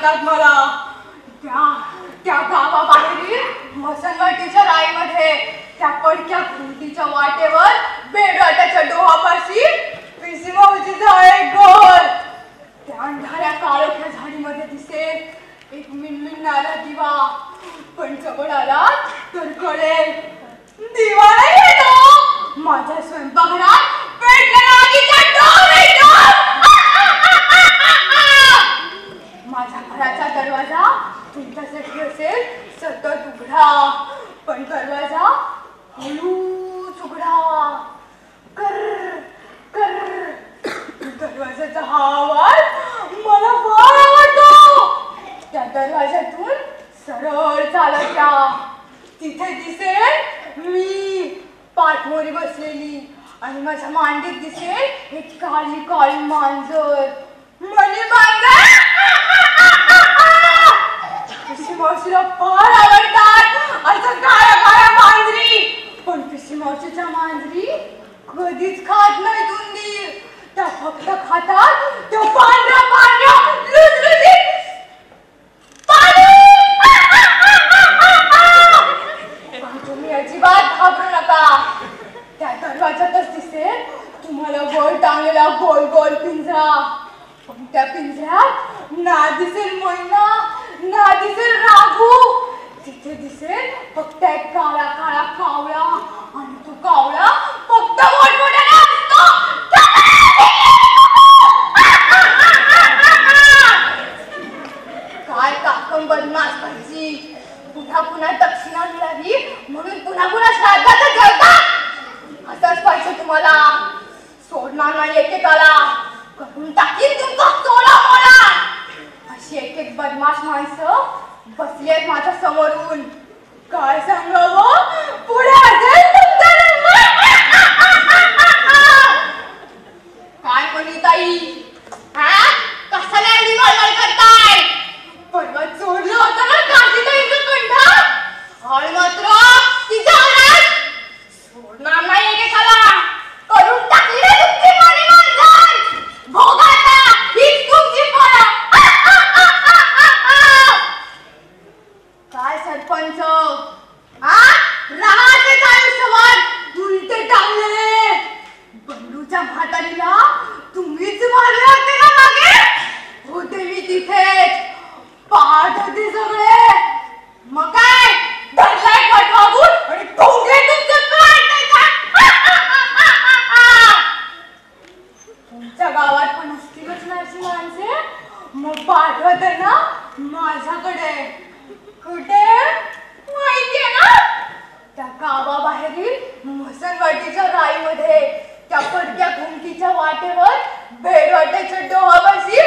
दिसतात मला. त्या गावाबाहेरील मसनवटीच्या राईमध्ये त्या पडक्या खुंटीच्या वाटेवर बेडवाट्याच्या डोहापाशी पिसी मावशीचं एक घर. त्या अंधाऱ्या काळोख्या झाडीमध्ये दिसेल एक मिणमिणणारा दिवा. पण जवळ आला तर कळेल दिवा नाही येतो. माझ्या स्वयंपाकघरात पेटलेला आगीचा डोह येतो. माझ्या घराचा दरवाजा तुमच्यासाठी असेल सतत उघडा, पण दरवाजा हळूच उघडा. कर कर. दरवाजाचा हा आवाज मला फार आवडतो. त्या दरवाजातून सरळ चालत या. तिथे दिसेल मी पाठमोरी बसलेली आणि माझ्या मांडीत दिसेल एक काळी काळी मांजर. मनी मांजर पिसी मावशीला फार आवडतात असं काळ्या काळ्या मांजरी. पण पिसी मावशीच्या मांजरी कधीच खात नाहीत उंदीर. त्या फक्त खातात त्या पांढऱ्या पांढऱ्या लुसलुसीत तुम्ही अजिबात घाबरू नका. त्या दरवाजातच दिसेल तुम्हाला वर टांगलेला गोल गोल पिंजरा. पण त्या पिंजऱ्यात ना दिसेल मैना ना दिसेल राघू. तिथे दिसेल फक्त एक काळा काळा कावळा आणि तो कावळा फक्त मोठमोठ्याने असतो. काय काकम बदमाश पाहिजे. पुन्हा पुन्हा दक्षिणा मिळाली म्हणून पुन्हा पुन्हा श्राद्धाचं जेवतात. असंच पाहिजे तुम्हाला. सोडणार नाही एकेकाला. करून टाकीन तुमचा सोळा मोळा. अशी एक एक बदमाश माणसं बसली आहेत माझ्या समोरून. काय सांगावं पुढे असेल तुमचा काय म्हणी ताई. कशाला एवढी गडबड करताय. परवा चोरलं होतं ना काशीताईचं कंठा. आणि मात्र तिच्या घरात सोडणार नाही एकेकाला. करून टाकली ना तुमची मनी मांजर. भोगाता हीच तुमची फळं. काय सरपंच राहातेच आयुष्यभर उलटे टांगलेले. बंडूच्या म्हातारीला तुम्हीच मारले होते ना मागे. होते मी तिथेच पाहत होते सगळे. मग काय धरलाय पटवागून आणि ठोंगे तुमचं काय तुमच्या गावात पण असतीलच ना अशी माणसे. मग पाठवत ना माझ्याकडे. कुठे माहितीये ना त्या गावाबाहेरील मसनवाटीच्या राईमध्ये त्या पडक्या घुमटीच्या वाटेवर बेडवाट्याच्या डोहापाशी